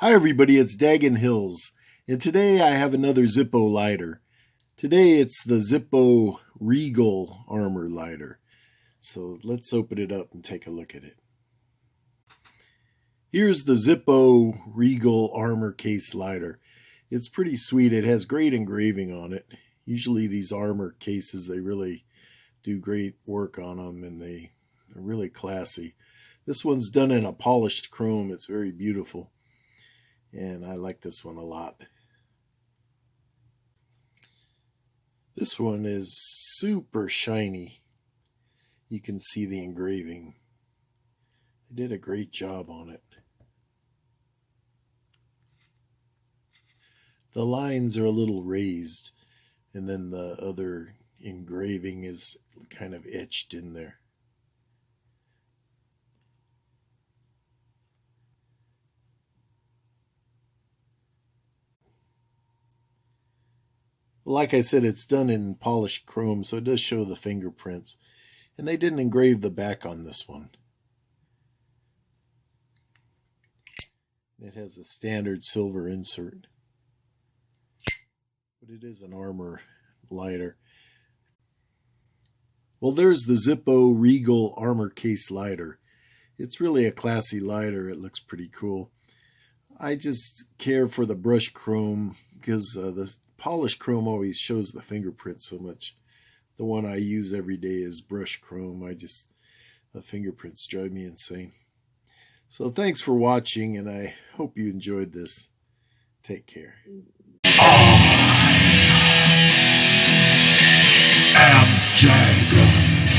Hi everybody, it's Dagonhills, and today I have another Zippo lighter. Today it's the Zippo Regal armor lighter. So let's open it up and take a look at it. Here's the Zippo Regal armor case lighter. It's pretty sweet. It has great engraving on it. Usually these armor cases, they really do great work on them, and they're really classy. This one's done in a polished chrome. It's very beautiful. And I like this one a lot. This one is super shiny. You can see the engraving. They did a great job on it. The lines are a little raised, and then the other engraving is kind of etched in there. Like I said, it's done in polished chrome, so it does show the fingerprints. And they didn't engrave the back on this one. It has a standard silver insert. But it is an armor lighter. Well, there's the Zippo Regal armor case lighter. It's really a classy lighter. It looks pretty cool. I just care for the brushed chrome because the polished chrome always shows the fingerprint so much. The one I use every day is brushed chrome. The fingerprints drive me insane. So thanks for watching, and I hope you enjoyed this. Take care. I am Dagon.